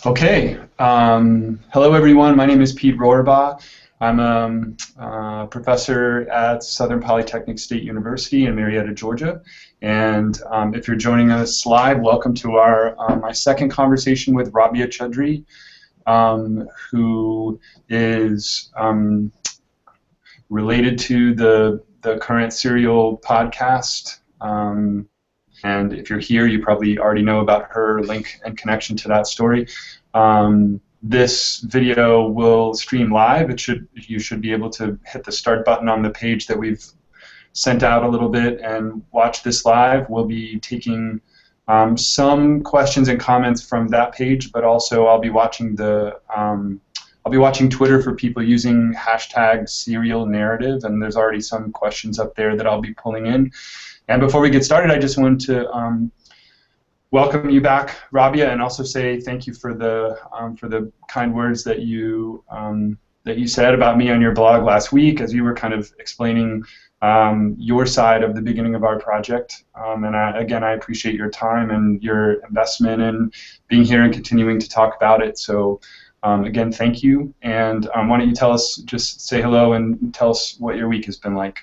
Okay. Hello, everyone. My name is Pete Rohrbaugh. I'm a professor at Southern Polytechnic State University in Marietta, Georgia. And if you're joining us live, welcome to my second conversation with Rabia Chaudhry, who is related to the current serial podcast. And if you're here, you probably already know about her link and connection to that story. This video will stream live. You should be able to hit the start button on the page that we've sent out a little bit and watch this live. We'll be taking some questions and comments from that page, but also I'll be watching Twitter for people using hashtag serial narrative, and there's already some questions up there that I'll be pulling in. And before we get started, I just wanted to welcome you back, Rabia, and also say thank you for the kind words that you said about me on your blog last week, as you were kind of explaining your side of the beginning of our project. And I appreciate your time and your investment in being here and continuing to talk about it. So again, thank you. And why don't you just say hello and tell us what your week has been like.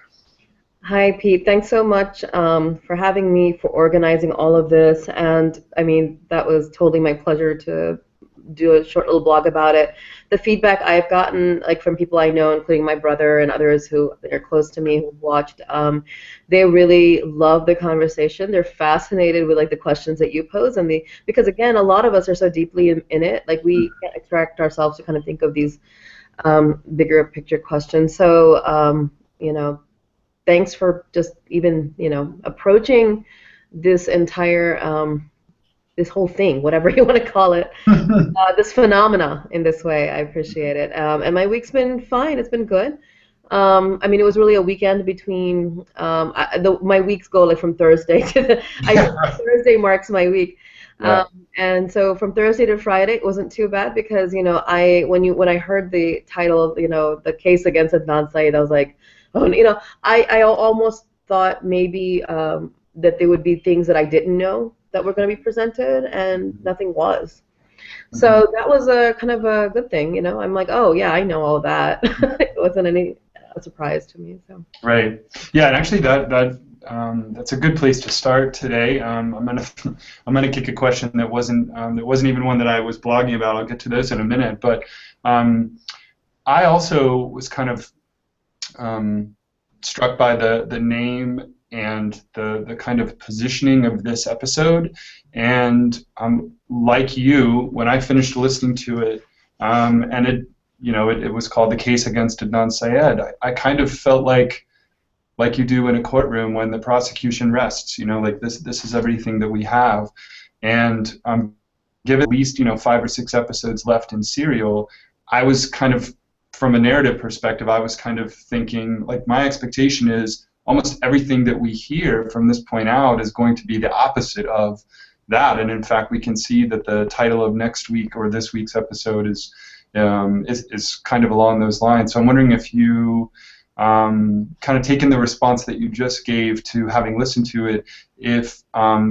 Hi, Pete. Thanks so much for having me, for organizing all of this. And I mean, that was totally my pleasure to do a short little blog about it. The feedback I've gotten, like from people I know, including my brother and others who are close to me who've watched, they really love the conversation. They're fascinated with like the questions that you pose, and because again, a lot of us are so deeply in it, like we can't extract ourselves to kind of think of these bigger picture questions. So thanks for just even, approaching this entire, this whole thing, whatever you want to call it, this phenomena in this way. I appreciate it. And my week's been fine. It's been good. I mean, it was really a weekend between, my weeks go like from Thursday to Thursday marks my week. Yeah. And so from Thursday to Friday, it wasn't too bad because, when I heard the title of, the case against Adnan Syed, I was like, I almost thought maybe that there would be things that I didn't know that were going to be presented, and nothing was. So that was a kind of a good thing, I'm like, oh yeah, I know all that. It wasn't any surprise to me. So. Right. Yeah, and actually that's a good place to start today. I'm gonna kick a question that wasn't even one that I was blogging about. I'll get to those in a minute, but I also was kind of struck by the name and the kind of positioning of this episode, and like you, when I finished listening to it, and it was called The Case Against Adnan Syed, I kind of felt like you do in a courtroom when the prosecution rests, like this is everything that we have, and given at least 5 or 6 episodes left in serial, I was kind of, from a narrative perspective, I was kind of thinking, like, my expectation is almost everything that we hear from this point out is going to be the opposite of that. And in fact, we can see that the title of next week or this week's episode is kind of along those lines. So I'm wondering if you kind of taken the response that you just gave to having listened to it, if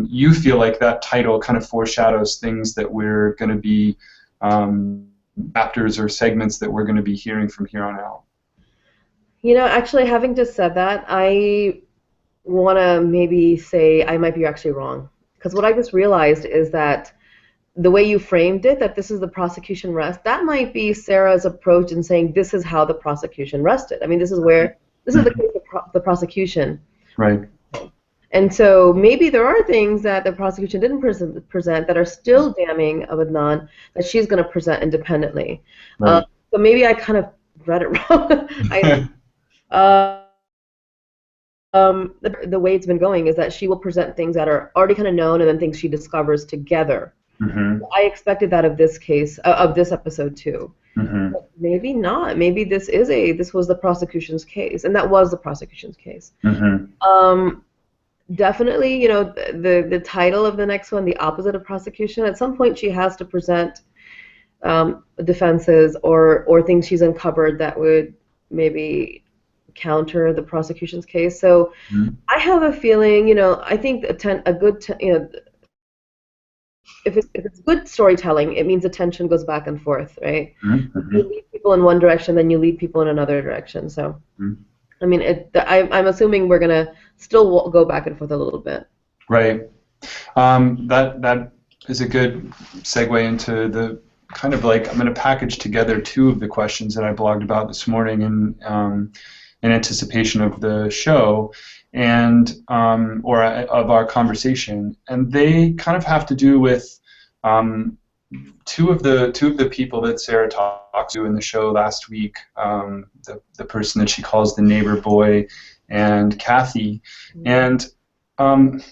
you feel like that title kind of foreshadows things that we're going to be chapters or segments that we're going to be hearing from here on out. Actually, having just said that, I want to maybe say I might be actually wrong. Because what I just realized is that the way you framed it, that this is the prosecution rest, that might be Sarah's approach in saying this is how the prosecution rested. I mean, this is the case of the prosecution. Right. And so maybe there are things that the prosecution didn't present that are still damning of Adnan that she's going to present independently. Right. So maybe I kind of read it wrong. The way it's been going is that she will present things that are already kind of known and then things she discovers together. Mm-hmm. I expected that of this case, of this episode too. Mm-hmm. But maybe not. Maybe this was the prosecution's case, and that was the prosecution's case. Mm-hmm. Definitely, the title of the next one, the opposite of prosecution. At some point, she has to present defenses or things she's uncovered that would maybe counter the prosecution's case. So I have a feeling, I think if it's good storytelling, it means attention goes back and forth, right? If you Mm-hmm. lead people in one direction, then you lead people in another direction. So, Mm-hmm. I mean, I'm assuming we're gonna still go back and forth a little bit. Right. That is a good segue into the kind of like I'm going to package together two of the questions that I blogged about this morning in anticipation of the show and or of our conversation, and they kind of have to do with um, two of the people that Sarah talked to in the show last week. The person that she calls the neighbor boy, and Kathy, and um,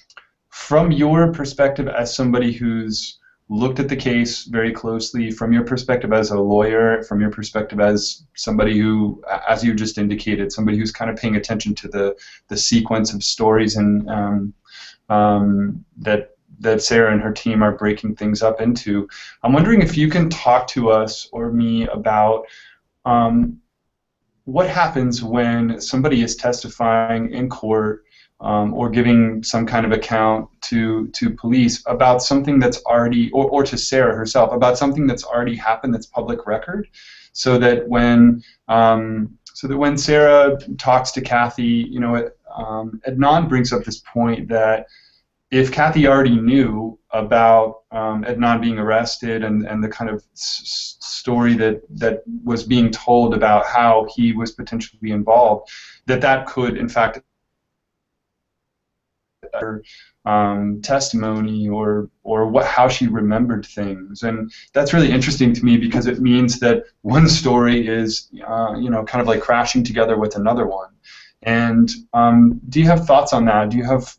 from your perspective as somebody who's looked at the case very closely, from your perspective as a lawyer, from your perspective as somebody who, as you just indicated, somebody who's kind of paying attention to the sequence of stories and that Sarah and her team are breaking things up into, I'm wondering if you can talk to us or me about um, what happens when somebody is testifying in court or giving some kind of account to police about something that's already, or to Sarah herself, about something that's already happened that's public record, so that when Sarah talks to Kathy, Adnan brings up this point that if Kathy already knew about Adnan being arrested and the kind of story that was being told about how he was potentially involved, that could, in fact, her testimony or how she remembered things, and that's really interesting to me because it means that one story is kind of like crashing together with another one. And do you have thoughts on that? Do you have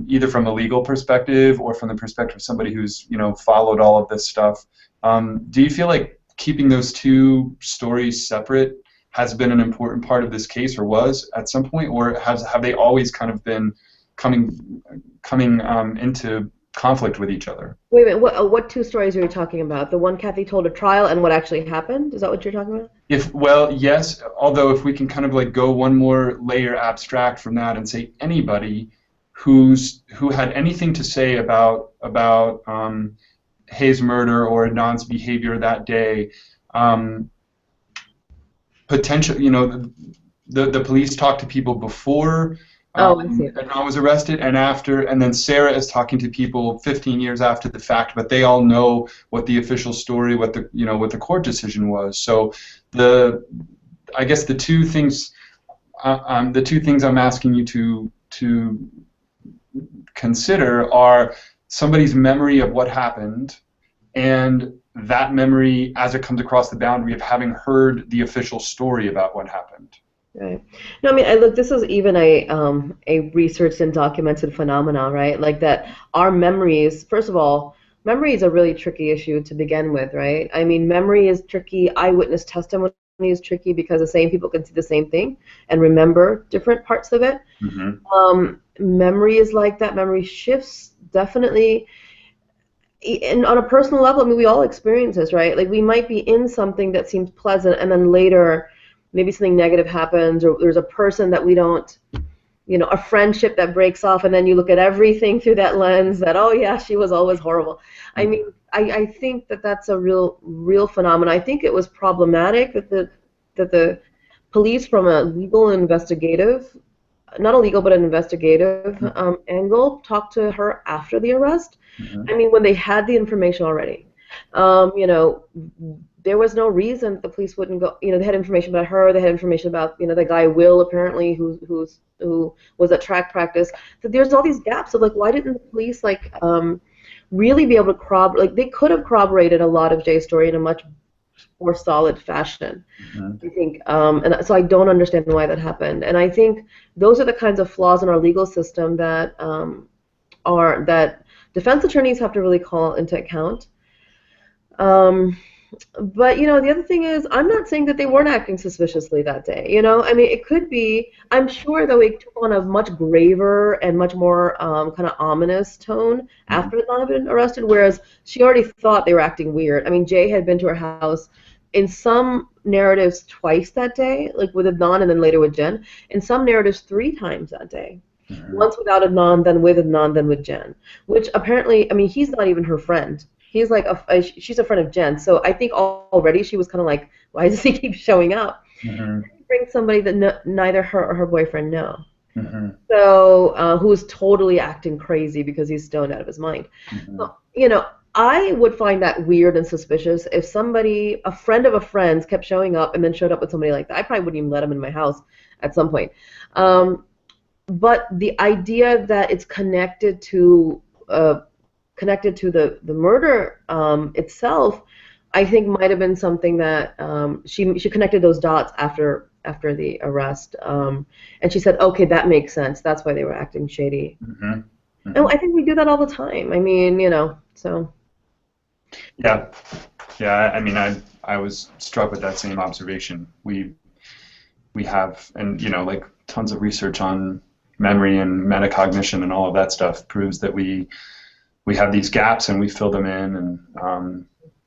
either from a legal perspective or from the perspective of somebody who's followed all of this stuff? Do you feel like keeping those two stories separate has been an important part of this case, or was at some point, or have they always kind of been coming into conflict with each other? Wait a minute, what two stories are you talking about? The one Kathy told at trial and what actually happened? Is that what you're talking about? Well, yes, although if we can kind of like go one more layer abstract from that and say anybody who had anything to say about Hayes' murder or Adnan's behavior that day, potential, the police talked to people before Oh, I see. Adnan was arrested and after, and then Sarah is talking to people 15 years after the fact, but they all know what the official story, what the court decision was. So I guess the two things I'm asking you to consider are somebody's memory of what happened and that memory as it comes across the boundary of having heard the official story about what happened. Right. No, I mean, look, this is even a researched and documented phenomenon, right? Like that our memories, first of all, memory is a really tricky issue to begin with, right? I mean, memory is tricky. Eyewitness testimony is tricky because the same people can see the same thing and remember different parts of it. Memory is like that. Memory shifts definitely. And on a personal level, I mean, we all experience this, right? Like we might be in something that seems pleasant, and then later, maybe something negative happens, or there's a person that we don't, a friendship that breaks off, and then you look at everything through that lens that, oh yeah, she was always horrible. I mean, I think that's a real phenomenon. I think it was problematic that the police, from a legal and investigative, not a legal but an investigative angle, talked to her after the arrest. I mean, when they had the information already, there was no reason the police wouldn't go. They had information about her. They had information about the guy Will, apparently, who was at track practice. So there's all these gaps of like, why didn't the police really be able to corroborate? Like they could have corroborated a lot of Jay's story in a much more solid fashion. I think, and so I don't understand why that happened. And I think those are the kinds of flaws in our legal system that that defense attorneys have to really call into account. But the other thing is, I'm not saying that they weren't acting suspiciously that day. I mean, it could be. I'm sure though it took on a much graver and much more kind of ominous tone after Adnan had been arrested, whereas she already thought they were acting weird. I mean, Jay had been to her house in some narratives twice that day, like with Adnan and then later with Jen. In some narratives 3 times that day. Mm-hmm. Once without Adnan, then with Adnan, then with Jen. Which apparently, I mean, he's not even her friend. He's like she's a friend of Jen. So I think already she was kind of like, why does he keep showing up? Mm-hmm. Bring somebody that neither her or her boyfriend know. Mm-hmm. So who is totally acting crazy because he's stoned out of his mind. Mm-hmm. So, I would find that weird and suspicious if somebody, a friend of a friend's, kept showing up and then showed up with somebody like that. I probably wouldn't even let him in my house at some point. Um, but the idea that it's uh, connected to the murder itself, I think might have been something that she connected those dots after the arrest, and she said, okay, that makes sense. That's why they were acting shady. Mm-hmm. And Mm-hmm. I think we do that all the time. I mean, so. Yeah, yeah. I mean, I was struck with that same observation. We have, and like tons of research on memory and metacognition and all of that stuff proves that we have these gaps and we fill them in,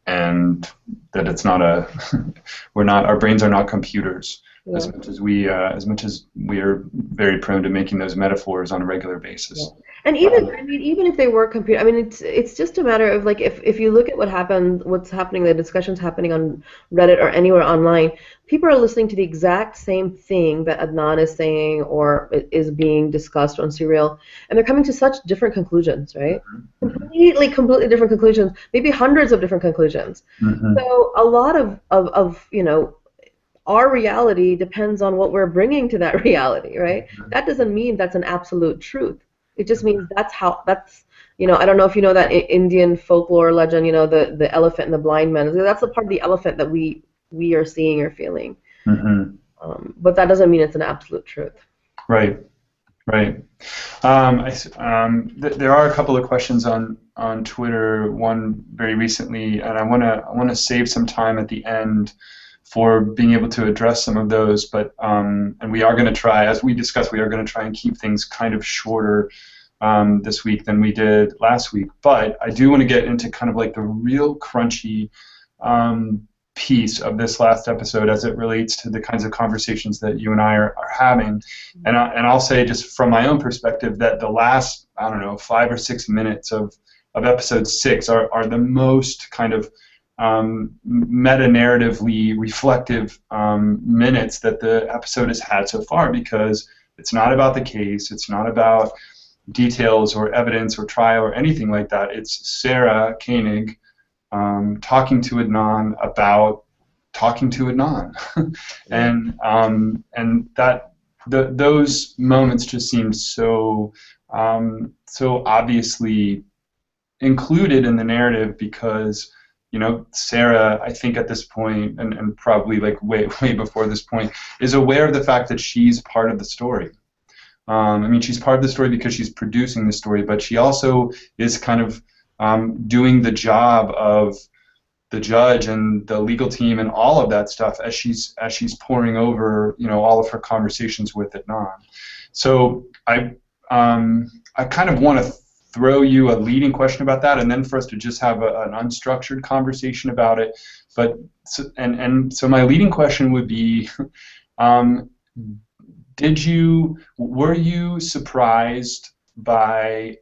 and that it's not a our brains are not computers Yeah. as much as we are very prone to making those metaphors on a regular basis. Yeah. And even I mean, even if they were computer, I mean, it's just a matter of like if you look at what's happening, the discussions happening on Reddit or anywhere online, people are listening to the exact same thing that Adnan is saying or is being discussed on Serial, and they're coming to such different conclusions, right? Mm-hmm. Completely different conclusions, maybe hundreds of different conclusions. Mm-hmm. So a lot of our reality depends on what we're bringing to that reality, right? That doesn't mean that's an absolute truth. It just means I don't know if you know that Indian folklore legend, the elephant and the blind man. That's the part of the elephant that we are seeing or feeling. Mm-hmm. But that doesn't mean it's an absolute truth. Right, right. There are a couple of questions on Twitter. One very recently, and I want to save some time at the end for being able to address some of those. But and we are going to try, as we discussed, we are going to try and keep things kind of shorter this week than we did last week. But I do want to get into kind of like the real crunchy piece of this last episode as it relates to the kinds of conversations that you and I are having. And I'll say just from my own perspective that the last, I don't know, 5 or 6 minutes of episode 6 are the most kind of meta-narratively reflective minutes that the episode has had so far, because it's not about the case, it's not about details or evidence or trial or anything like that. It's Sarah Koenig talking to Adnan about talking to Adnan, and that those moments just seemed so obviously included in the narrative, because Sarah, I think at this point, and probably like way before this point, is aware of the fact that she's part of the story. I mean, she's part of the story because she's producing the story, but she also is kind of doing the job of the judge and the legal team and all of that stuff as she's pouring over all of her conversations with Adnan. So I kind of want to throw you a leading question about that, and then for us to just have an unstructured conversation about it. But so my leading question would be, were you surprised by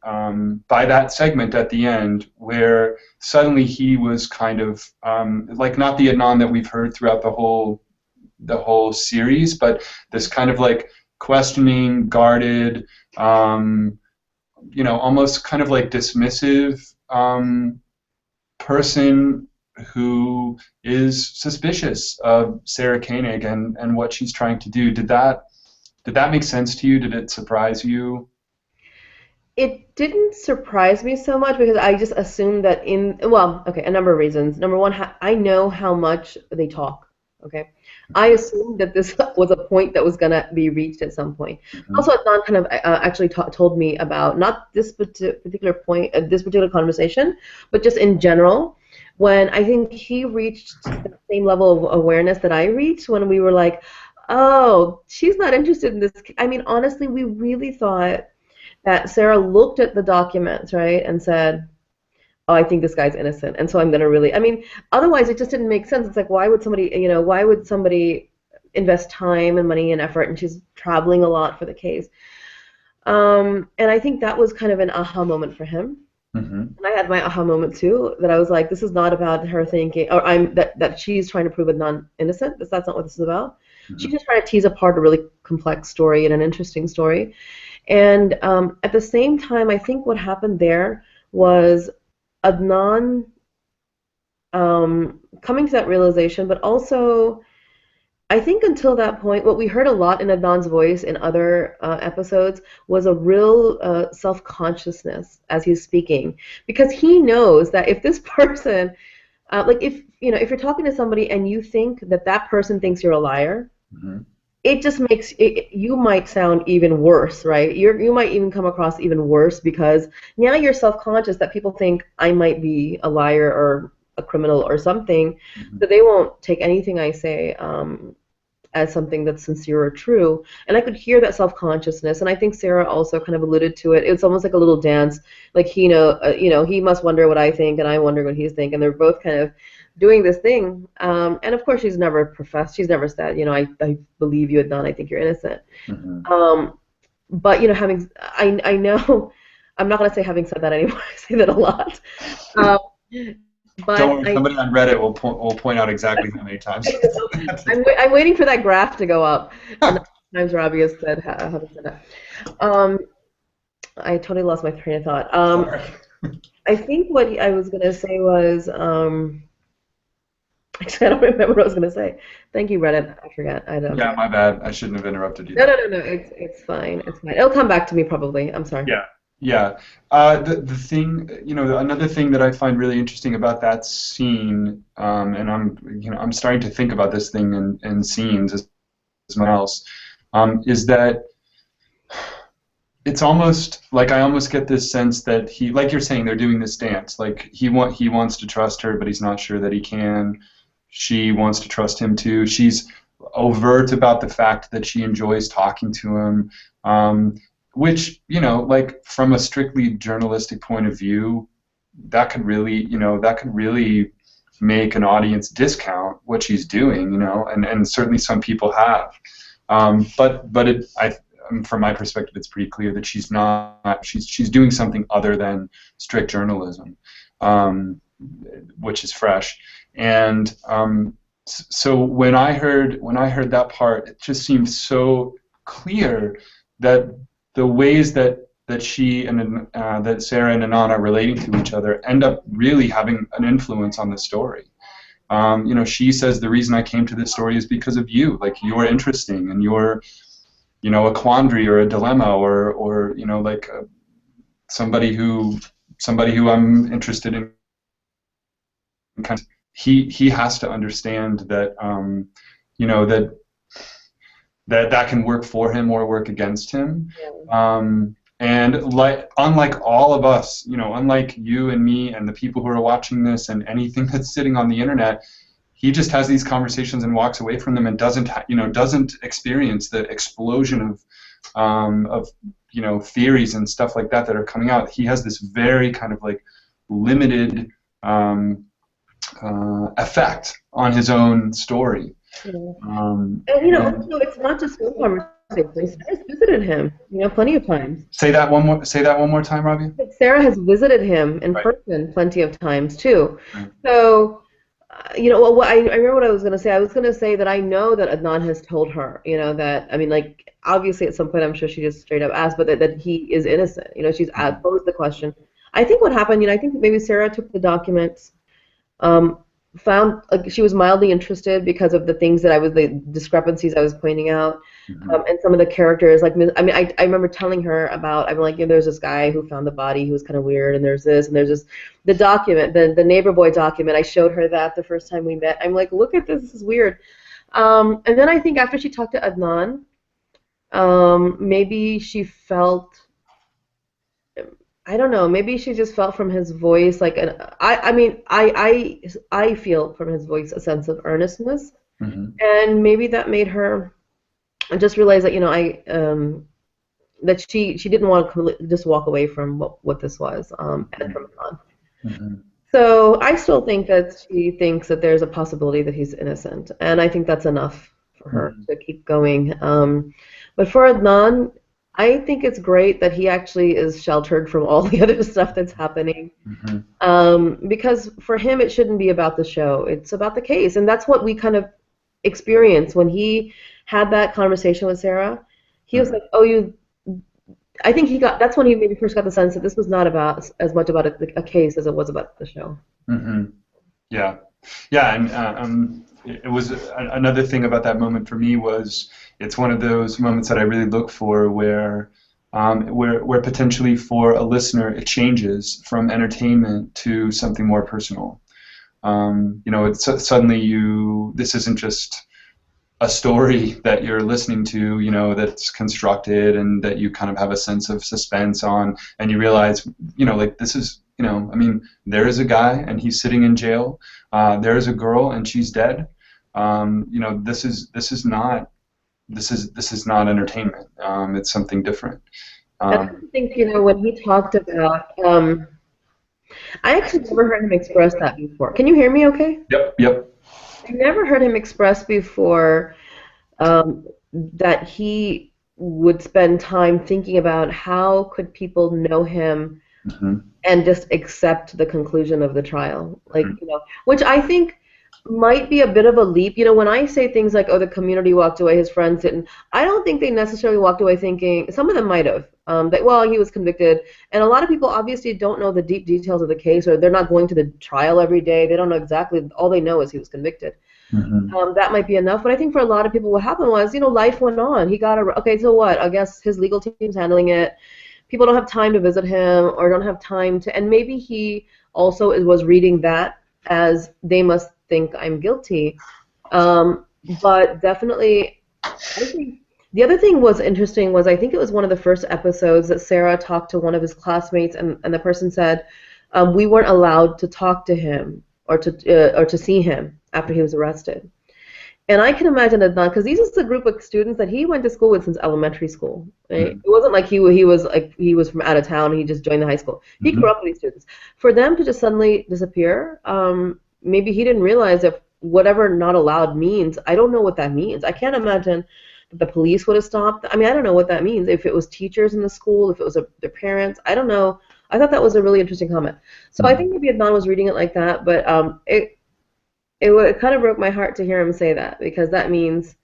that segment at the end where suddenly he was kind of like not the Adnan that we've heard throughout the whole series, but this kind of like questioning, guarded, almost kind of like dismissive person who is suspicious of Sarah Koenig and what she's trying to do. Did that make sense to you? Did it surprise you? It didn't surprise me so much because I just assumed that a number of reasons. Number one, I know how much they talk. Okay, I assumed that this was a point that was gonna be reached at some point. Mm-hmm. Also, Adnan kind of actually told me about not this particular point, this particular conversation, but just in general, when I think he reached the same level of awareness that I reached when we were like, oh, she's not interested in this. I mean, honestly, we really thought that Sarah looked at the documents, right, and said, oh, I think this guy's innocent, and so I'm going to I mean, otherwise it just didn't make sense. It's like, why would somebody invest time and money and effort, and she's traveling a lot for the case. And I think that was kind of an aha moment for him. Mm-hmm. And I had my aha moment too, that I was like, this is not about her thinking, or that she's trying to prove it non-innocent. That's not what this is about. Mm-hmm. She's just trying to tease apart a really complex story and an interesting story. And at the same time, I think what happened there was Adnan coming to that realization, but also I think until that point, what we heard a lot in Adnan's voice in other episodes was a real self-consciousness as he's speaking, because he knows that if this person, like if if you're talking to somebody and you think that that person thinks you're a liar, Mm-hmm. it just makes you might sound even worse, right? You might even come across even worse because now you're self-conscious that people think I might be a liar or a criminal or something, Mm-hmm. so they won't take anything I say as something that's sincere or true. And I could hear that self-consciousness, and I think Sarah also kind of alluded to it. It's almost like a little dance, like he must wonder what I think, and I wonder what he's thinking. They're both kind of doing this thing. And of course, she's never said, I believe you, Adnan, I think you're innocent. Mm-hmm. But I know, I'm not going to say having said that anymore. I say that a lot. Um, Don't but worry, somebody on Reddit will point out exactly how many times. I'm waiting for that graph to go up. And times Rabia said, having said that. I totally lost my train of thought. Sorry. I think what I was going to say was, actually, I don't remember what I was going to say. Thank you, Reddit. I forgot. I don't. Yeah, my bad. I shouldn't have interrupted you. No. It's fine. It's fine. It'll come back to me probably. I'm sorry. Yeah. Yeah. The thing, another thing that I find really interesting about that scene, and I'm starting to think about this thing in scenes as much else, is that it's almost like I almost get this sense that like you're saying, they're doing this dance. Like he wants to trust her, but he's not sure that he can. She wants to trust him too. She's overt about the fact that she enjoys talking to him, which, like from a strictly journalistic point of view, that could really make an audience discount what she's doing, and certainly some people have. From my perspective, it's pretty clear that she's not. She's doing something other than strict journalism, which is fresh. And so when I heard that part, it just seemed so clear that the ways that she and that Sarah and Anand are relating to each other end up really having an influence on the story. She says the reason I came to this story is because of you. Like, you're interesting, and you're a quandary or a dilemma or like somebody who I'm interested in. Kind of, he has to understand that that can work for him or work against him. And unlike all of us, unlike you and me and the people who are watching this and anything that's sitting on the internet, he just has these conversations and walks away from them and doesn't experience the explosion of theories and stuff like that are coming out. He has this very kind of like limited effect on his own story. And also, it's not just one conversation. Sarah's visited him, plenty of times. Say that one more time, Rabia. Sarah has visited him in person plenty of times too. Right. So, I remember what I was going to say. I was going to say that I know that Adnan has told her, that, I mean, like, obviously at some point I'm sure she just straight up asked, but that he is innocent. She's posed the question. I think what happened, I think maybe Sarah took the documents, found she was mildly interested because of the things the discrepancies I was pointing out, and some of the characters. Like, I mean, I remember telling her about, I'm like, there's this guy who found the body who was kind of weird, and there's this, the document, the neighbor boy document. I showed her that the first time we met. I'm like, look at this, this is weird. And then I think after she talked to Adnan, maybe she felt, I don't know. Maybe she just felt from his voice like I feel from his voice a sense of earnestness, and maybe that made her just realize that that she didn't want to just walk away from what this was, and from on. So I still think that she thinks that there's a possibility that he's innocent, and I think that's enough for her to keep going. But for Adnan, I think it's great that he actually is sheltered from all the other stuff that's happening. Mm-hmm. Because for him, it shouldn't be about the show. It's about the case. And that's what we kind of experienced when he had that conversation with Sarah. He was like, oh, I think that's when he maybe first got the sense that this was not about as much about a case as it was about the show. Mm-hmm. Yeah. Yeah, and it was another thing about that moment for me was it's one of those moments that I really look for where potentially for a listener it changes from entertainment to something more personal. It's suddenly this isn't just a story that you're listening to, that's constructed and that you kind of have a sense of suspense on, and you realize, like this is, I mean, there is a guy and he's sitting in jail. There is a girl and she's dead. This is not entertainment. It's something different. And I think, when he talked about, I actually never heard him express that before. Can you hear me okay? Yep. I never heard him express before that he would spend time thinking about how could people know him Mm-hmm. and just accept the conclusion of the trial. Like, Mm-hmm. Which I think might be a bit of a leap. When I say things like, oh, the community walked away, his friends didn't, I don't think they necessarily walked away thinking, some of them might have, that, well, he was convicted. And a lot of people obviously don't know the deep details of the case, or they're not going to the trial every day. They don't know exactly, all they know is he was convicted. Mm-hmm. That might be enough, but I think for a lot of people what happened was, life went on. He got okay, so what? I guess his legal team's handling it. People don't have time to visit him or don't have time to, and maybe he also was reading that as they must think I'm guilty. But definitely, I think the other thing was interesting was I think it was one of the first episodes that Sarah talked to one of his classmates, and the person said we weren't allowed to talk to him or to see him after he was arrested. And I can imagine Adnan, because these is a group of students that he went to school with since elementary school. Right? Mm-hmm. It wasn't like he was from out of town and he just joined the high school. He Mm-hmm. grew up with these students. For them to just suddenly disappear, maybe he didn't realize that whatever not allowed means. I don't know what that means. I can't imagine that the police would have stopped. I mean, I don't know what that means. If it was teachers in the school, if it was their parents, I don't know. I thought that was a really interesting comment. So I think maybe Adnan was reading it like that, but it kind of broke my heart to hear him say that, because that means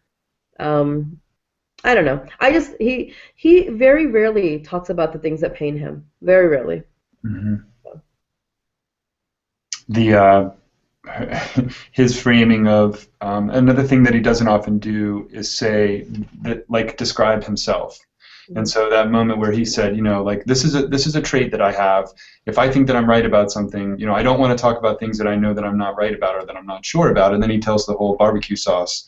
I don't know. He very rarely talks about the things that pain him. Very rarely. Mm-hmm. The his framing of another thing that he doesn't often do is say that, like, describe himself. And so that moment where he said, like, this is a trait that I have. If I think that I'm right about something, I don't want to talk about things that I know that I'm not right about or that I'm not sure about. And then he tells the whole barbecue sauce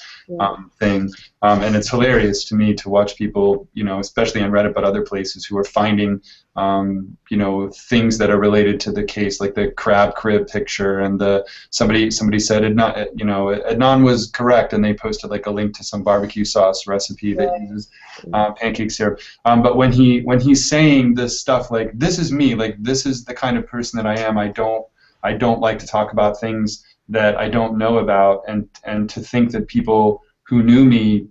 thing. And it's hilarious to me to watch people, especially on Reddit but other places, who are finding, things that are related to the case, like the crab crib picture, and somebody said Adnan was correct, and they posted like a link to some barbecue sauce recipe that uses pancake syrup. But when he's saying this stuff like, this is me, like, this is the kind of person that I am. I don't like to talk about things that I don't know about, and to think that people who knew me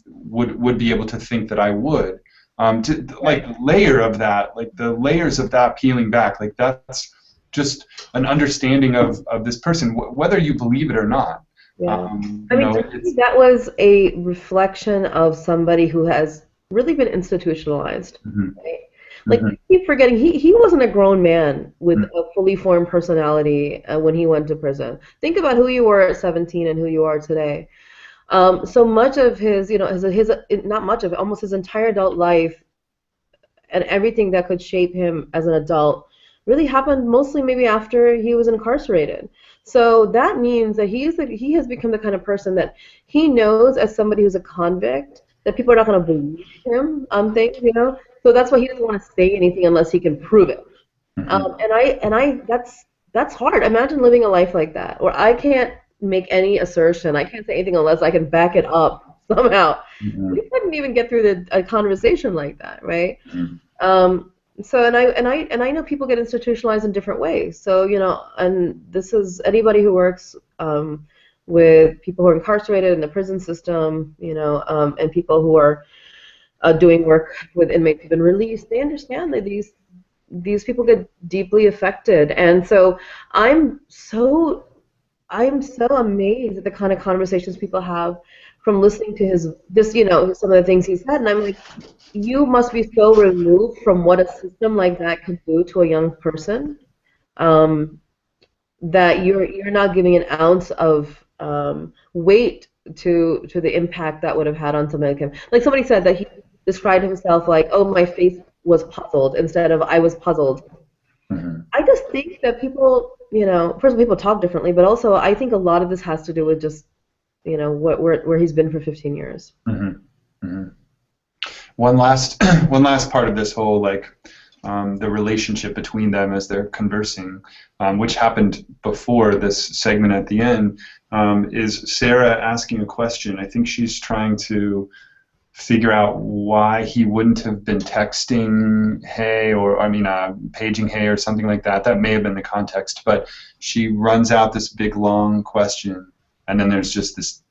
would be able to think that I would. Like, layer of that, like the layers of that peeling back, like that's just an understanding of this person, whether you believe it or not. Yeah. I mean, to me, that was a reflection of somebody who has really been institutionalized. Mm-hmm. Right? Like, I keep forgetting, he wasn't a grown man with a fully formed personality when he went to prison. Think about who you were at 17 and who you are today. So much of his, not much of it, almost his entire adult life and everything that could shape him as an adult really happened mostly maybe after he was incarcerated. So that means that he has become the kind of person that he knows, as somebody who's a convict, that people are not going to believe him on things, So that's why he doesn't want to say anything unless he can prove it. And that's hard. Imagine living a life like that, where I can't make any assertion. I can't say anything unless I can back it up somehow. We couldn't even get through a conversation like that, right? So and I know people get institutionalized in different ways. So and this is anybody who works with people who are incarcerated in the prison system, and people who are doing work with inmates who've been released, they understand that these people get deeply affected. And so I'm so I'm so amazed at the kind of conversations people have from listening to his just some of the things he said, and I'm like, you must be so removed from what a system like that can do to a young person, um, that you're not giving an ounce of weight to the impact that would have had on somebody like him. Like somebody said that he described himself like, "Oh, my face was puzzled," instead of "I was puzzled." Mm-hmm. I just think that people, first of all, people talk differently, but also I think a lot of this has to do with just, where he's been for 15 years. Mm-hmm. Mm-hmm. One last one last part of this whole the relationship between them as they're conversing, which happened before this segment at the end, is Sarah asking a question. I think she's trying to figure out why he wouldn't have been texting Hay, or paging Hay or something like that. That may have been the context, but she runs out this big long question, and then there's just this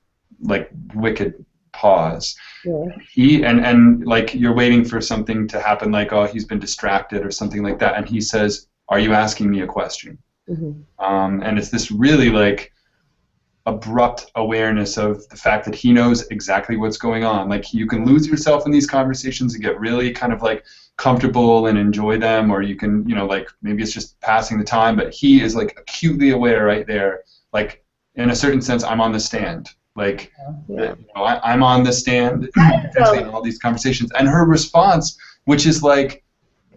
wicked pause. Yeah. And like you're waiting for something to happen, like, oh, he's been distracted or something like that, and he says, "Are you asking me a question?" Mm-hmm. And it's this really abrupt awareness of the fact that he knows exactly what's going on. Like, you can lose yourself in these conversations and get really kind of comfortable and enjoy them, or you can, maybe it's just passing the time, but he is acutely aware right there. Like, in a certain sense, I'm on the stand. Yeah. I'm on the stand in all these conversations, and her response, which is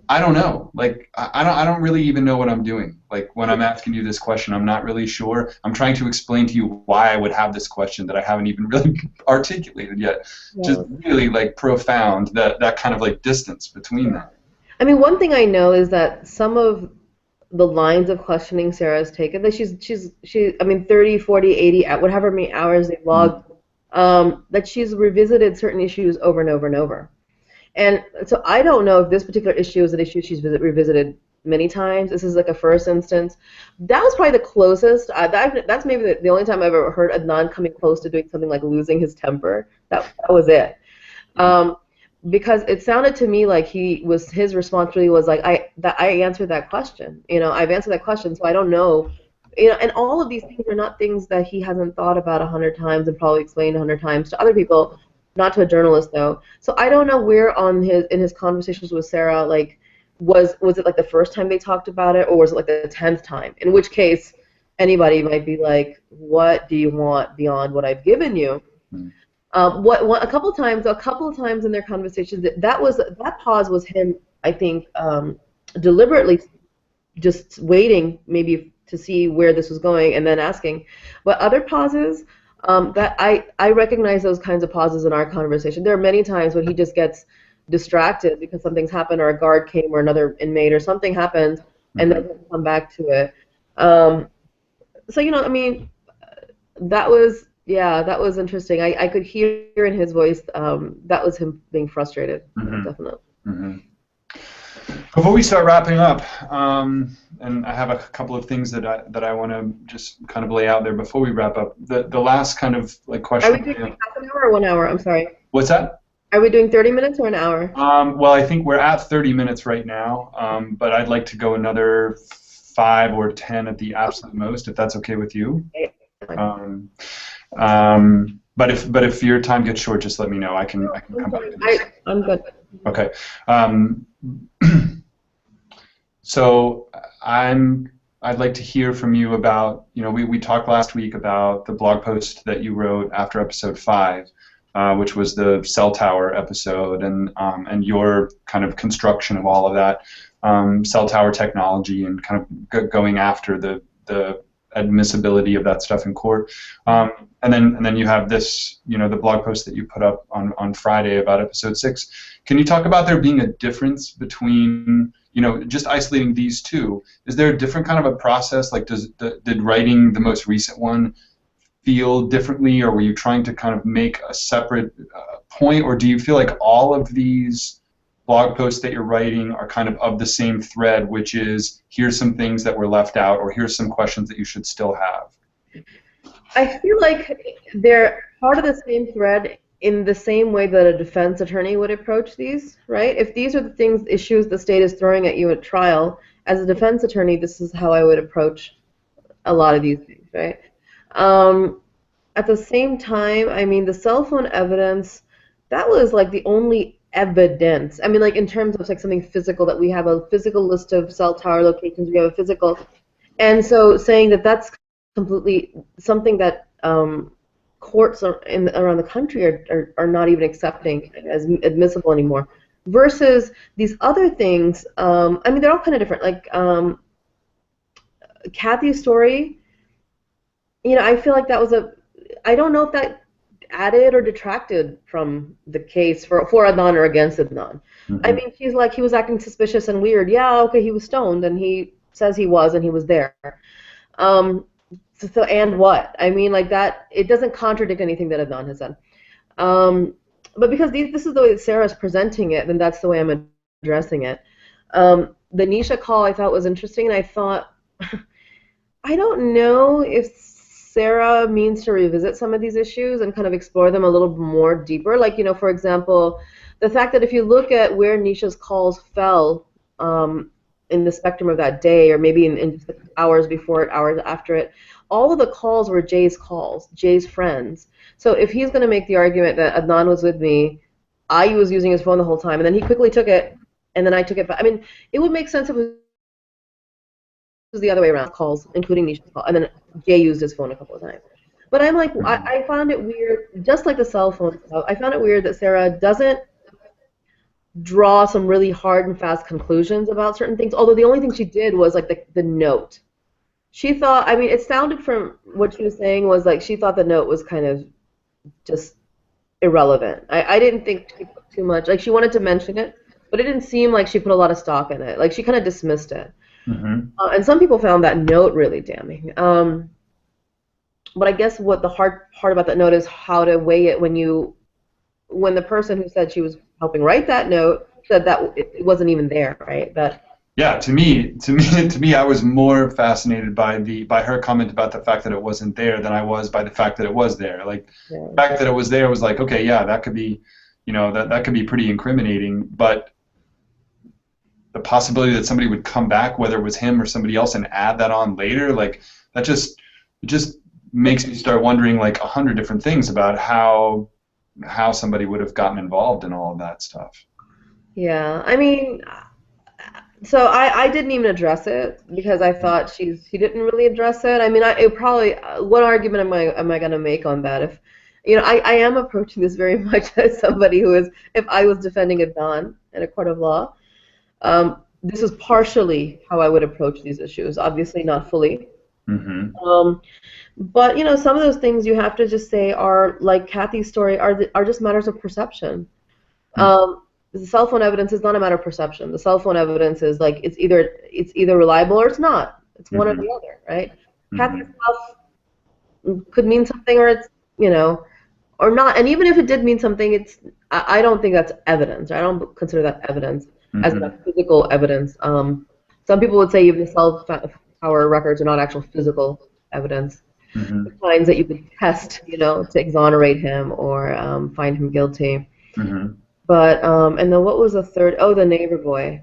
I don't know. I don't really even know what I'm doing. When I'm asking you this question, I'm not really sure. I'm trying to explain to you why I would have this question that I haven't even really articulated yet. Yeah. Just really profound, that kind of distance between them. I mean, one thing I know is that some of the lines of questioning Sarah's taken, that I mean, 30, 40, 80, whatever many hours they logged, that she's revisited certain issues over and over and over. And so I don't know if this particular issue is an issue she's revisited many times. This is a first instance. That was probably the closest. That's maybe the only time I've ever heard Adnan coming close to doing something like losing his temper. That was it. Because it sounded to me like his response really was I answered that question. I've answered that question, so I don't know. And all of these things are not things that he hasn't thought about 100 times and probably explained 100 times to other people. Not to a journalist, though. So I don't know where in his conversations with Sarah, was it the first time they talked about it, or was it the 10th time? In which case, anybody might be like, "What do you want beyond what I've given you?" A couple of times in their conversations, that pause was him, I think, deliberately just waiting, maybe to see where this was going and then asking. But other pauses, that I recognize those kinds of pauses in our conversation. There are many times when he just gets distracted because something's happened, or a guard came, or another inmate, or something happened, and then he'll come back to it. So I mean, that was interesting. I could hear in his voice that was him being frustrated. Definitely. Mm-hmm. Before we start wrapping up, and I have a couple of things that I want to just kind of lay out there before we wrap up. The last kind of question. Are we doing half an hour or 1 hour? I'm sorry. What's that? Are we doing 30 minutes or an hour? Well, I think we're at 30 minutes right now, but I'd like to go another 5 or 10 at the absolute most, if that's okay with you. But if your time gets short, just let me know. I can come back to this. I'm good. Okay. So I'd like to hear from you about, we talked last week about the blog post that you wrote after episode 5, which was the cell tower episode, and your kind of construction of all of that cell tower technology, and kind of going after the admissibility of that stuff in court. And then you have this, the blog post that you put up on Friday about episode 6. Can you talk about there being a difference between, just isolating these two? Is there a different kind of a process? Did writing the most recent one feel differently, or were you trying to kind of make a separate point, or do you feel like all of these blog posts that you're writing are kind of the same thread, which is, here's some things that were left out, or here's some questions that you should still have? I feel like they're part of the same thread in the same way that a defense attorney would approach these, right? If these are the issues the state is throwing at you at trial, as a defense attorney, this is how I would approach a lot of these things, right? Um, at the same time, I mean, the cell phone evidence, that was like the only evidence. I mean, like in terms of like something physical, that we have a physical list of cell tower locations, we have a physical. And so saying that that's completely something that courts around the country are not even accepting as admissible anymore. Versus these other things, I mean, they're all kind of different. Like Kathy's story, you know, I feel like that was I don't know if that added or detracted from the case for Adnan or against Adnan. I mean, she's like, he was acting suspicious and weird. Yeah, okay, he was stoned, and he says he was, and he was there. So and what? I mean, like that, it doesn't contradict anything that Adnan has said. But because this is the way that Sarah's presenting it, then that's the way I'm addressing it. The Nisha call I thought was interesting, and I thought, I don't know if Sarah means to revisit some of these issues and kind of explore them a little more deeper. Like, you know, for example, the fact that if you look at where Nisha's calls fell in the spectrum of that day, or maybe in just hours before it, hours after it, all of the calls were Jay's calls, Jay's friends. So if he's going to make the argument that Adnan was with me, I was using his phone the whole time, and then he quickly took it, and then I took it back. I mean, it would make sense if it was the other way around, calls, including Nisha's call, and then Jay used his phone a couple of times. But I'm like, I found it weird, just like the cell phone stuff, I found it weird that Sarah doesn't draw some really hard and fast conclusions about certain things, although the only thing she did was like the note. She thought, I mean, it sounded from what she was saying was like she thought the note was kind of just irrelevant. I didn't think she put too much, like she wanted to mention it, but it didn't seem like she put a lot of stock in it. Like she kind of dismissed it. And some people found that note really damning. But I guess what the hard part about that note is how to weigh it when the person who said she was helping write that note said that it wasn't even there, right? That. Yeah, to me, I was more fascinated by her comment about the fact that it wasn't there than I was by the fact that it was there. Like the fact that it was there was like, okay, yeah, that could be, you know, that could be pretty incriminating, but the possibility that somebody would come back, whether it was him or somebody else, and add that on later, like it just makes me start wondering like 100 different things about how somebody would have gotten involved in all of that stuff. Yeah, I mean, so I didn't even address it because I thought she didn't really address it. I mean, it probably, what argument am I going to make on that? If, you know, I am approaching this very much as somebody who is, if I was defending Adnan in a court of law, this is partially how I would approach these issues. Obviously, not fully. But you know, some of those things you have to just say are, like Kathy's story, are just matters of perception. The cell phone evidence is not a matter of perception. The cell phone evidence is like it's either reliable or it's not. It's one or the other, right? Kathy's stuff could mean something, or it's, you know, or not. And even if it did mean something, I don't think that's evidence. I don't consider that evidence as that physical evidence. Some people would say even the cell tower records are not actual physical evidence. The kinds that you could test, you know, to exonerate him or find him guilty. But and then what was the third? Oh, the neighbor boy.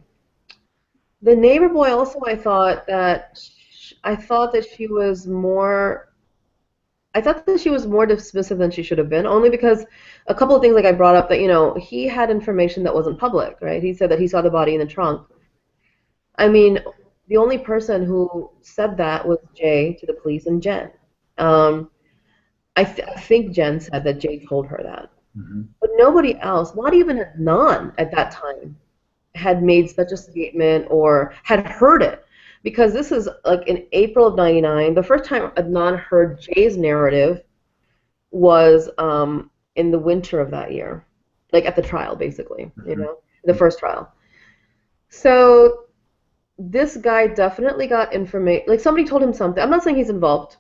The neighbor boy also, I thought that she was more. I thought that she was more dismissive than she should have been, only because a couple of things like I brought up that, you know, he had information that wasn't public, right? He said that he saw the body in the trunk. I mean, the only person who said that was Jay to the police and Jen. I think Jen said that Jay told her that. But nobody else, not even Adnan at that time, had made such a statement or had heard it. Because this is like in April of '99. The first time Adnan heard Jay's narrative was in the winter of that year, like at the trial, basically, you know, the first trial. So this guy definitely got information. Like somebody told him something. I'm not saying he's involved,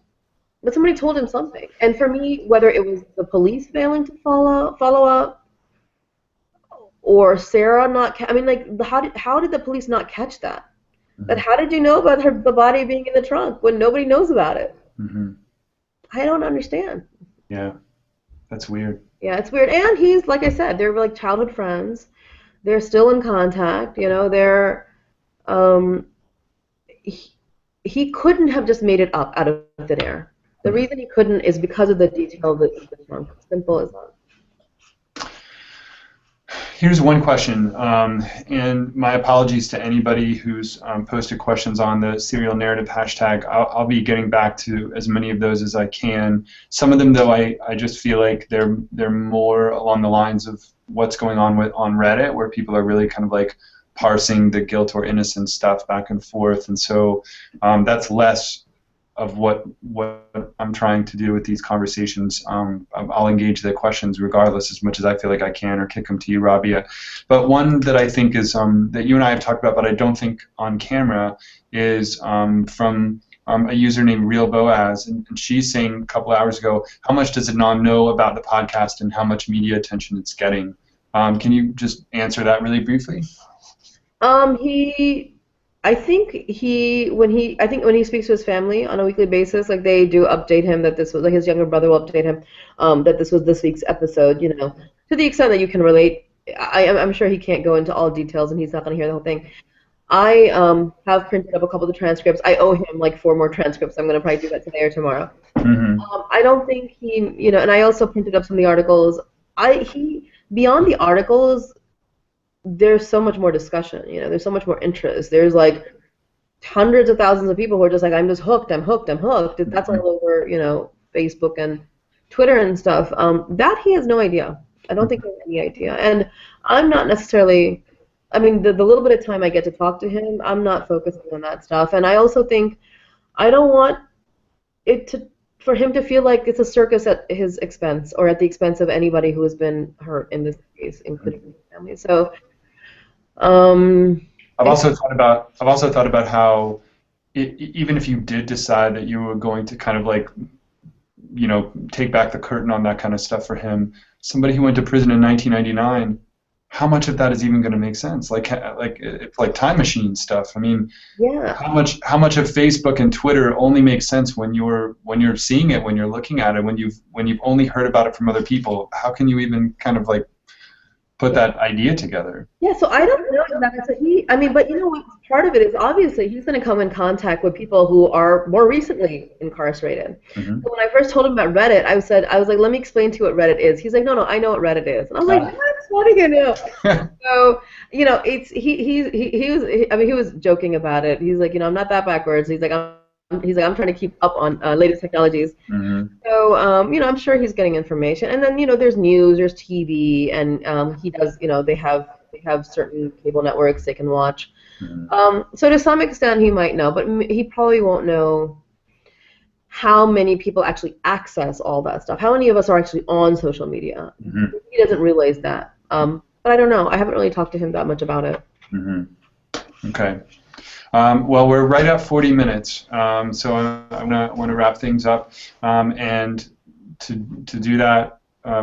but somebody told him something. And for me, whether it was the police failing to follow up, or Sarah not, I mean, like, how did the police not catch that? But how did you know about the body being in the trunk when nobody knows about it? I don't understand. Yeah, that's weird. Yeah, it's weird. And he's, like I said, they're like childhood friends. They're still in contact. They're um, he, he couldn't have just made it up out of thin air. The Mhm. reason he couldn't is because of the detail of the trunk. Simple as that. Here's one question, and my apologies to anybody who's posted questions on the serial narrative hashtag. I'll be getting back to as many of those as I can. Some of them, though, I just feel like they're more along the lines of what's going on on Reddit, where people are really kind of like parsing the guilt or innocence stuff back and forth, and so that's less of what I'm trying to do with these conversations. I'll engage the questions regardless as much as I feel like I can, or kick them to you, Rabia. But one that I think is that you and I have talked about, but I don't think on camera, is from a user named Real Boaz, and she's saying a couple hours ago, how much does Adnan know about the podcast and how much media attention it's getting? Can you just answer that really briefly? He, I think when he speaks to his family on a weekly basis, like they do update him that this was like his younger brother will update him, that this was this week's episode. To the extent that you can relate. I'm sure he can't go into all details, and he's not going to hear the whole thing. I have printed up a couple of the transcripts. I owe him like 4 more transcripts. I'm going to probably do that today or tomorrow. Mm-hmm. I don't think and I also printed up some of the articles. Beyond the articles, there's so much more discussion. There's so much more interest. There's like hundreds of thousands of people who are just like, I'm just hooked. I'm hooked. I'm hooked. That's all over, Facebook and Twitter and stuff. That he has no idea. I don't think he has any idea. And I'm not necessarily. I mean, the little bit of time I get to talk to him, I'm not focusing on that stuff. And I also think I don't want it to for him to feel like it's a circus at his expense or at the expense of anybody who has been hurt in this case, including his family. So, um, I've also thought about how even if you did decide that you were going to kind of like take back the curtain on that kind of stuff for him, somebody who went to prison in 1999, how much of that is even going to make sense? Like it's like time machine stuff. I mean, yeah. how much of Facebook and Twitter only makes sense when you're seeing it, when you're looking at it, when you've only heard about it from other people? How can you even kind of like put that idea together? Yeah, so I don't know that. So I mean, but you know what? Part of it is obviously he's going to come in contact with people who are more recently incarcerated. Hmm. So when I first told him about Reddit, I was like, let me explain to you what Reddit is. He's like, no, I know what Reddit is. And I was like, what do you know? So it's he was I mean he was joking about it. He's like, I'm not that backwards. He's like, I'm trying to keep up on latest technologies. Hmm. So, I'm sure he's getting information. And then, there's news, there's TV, and he does, they have certain cable networks they can watch. Hmm. So to some extent, he might know, but he probably won't know how many people actually access all that stuff. How many of us are actually on social media? Hmm. He doesn't realize that. But I don't know. I haven't really talked to him that much about it. Hmm. Okay. Well, we're right at 40 minutes, so I want to wrap things up. And to do that,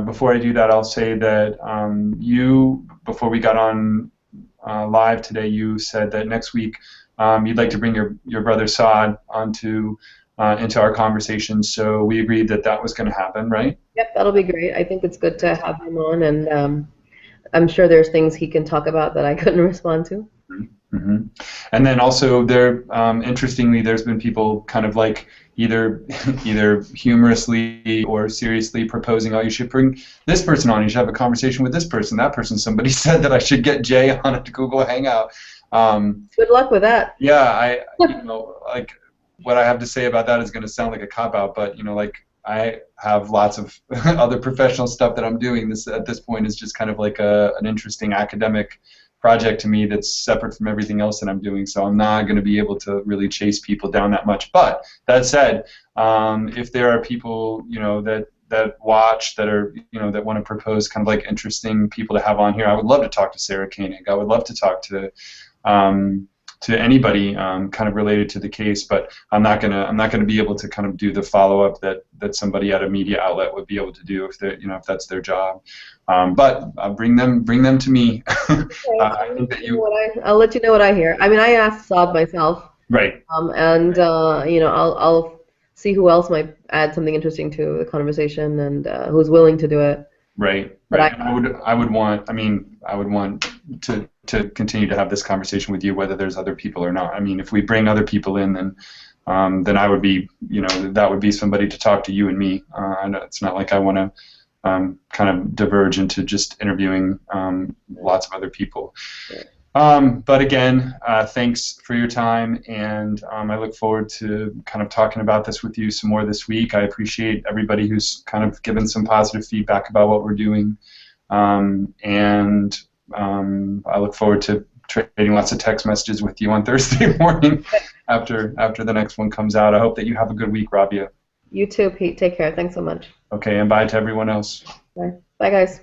before I do that, I'll say that before we got on live today, you said that next week you'd like to bring your brother Saad into our conversation. So we agreed that that was going to happen, right? Yep, that'll be great. I think it's good to have him on, and I'm sure there's things he can talk about that I couldn't respond to. Mm-hmm. And then also interestingly, there's been people kind of like either humorously or seriously proposing, oh, you should bring this person on, you should have a conversation with this person, that person. Somebody said that I should get Jay on a Google Hangout. Good luck with that. Yeah, like what I have to say about that is going to sound like a cop-out, but like I have lots of other professional stuff that I'm doing. This at this point is just kind of like an interesting academic project to me that's separate from everything else that I'm doing, so I'm not going to be able to really chase people down that much. But that said, if there are people that watch that are that want to propose kind of like interesting people to have on here, I would love to talk to Sarah Koenig. I would love to talk to anybody kind of related to the case, but I'm not gonna be able to kind of do the follow-up that somebody at a media outlet would be able to do if if that's their job. But bring them to me. Okay, I think that I'll let you know what I hear. I mean, I asked Saad myself, right. and I'll see who else might add something interesting to the conversation and who's willing to do it. Right, But right. And I would want, I mean, I would want to continue to have this conversation with you, whether there's other people or not. I mean, if we bring other people in, then I would be, that would be somebody to talk to you and me. And it's not like I want to kind of diverge into just interviewing lots of other people. But again, thanks for your time, and I look forward to kind of talking about this with you some more this week. I appreciate everybody who's kind of given some positive feedback about what we're doing, and I look forward to trading lots of text messages with you on Thursday morning after the next one comes out. I hope that you have a good week, Rabia. you too, Pete. Take care. Thanks so much. Okay, and bye to everyone else. Bye. Bye, guys.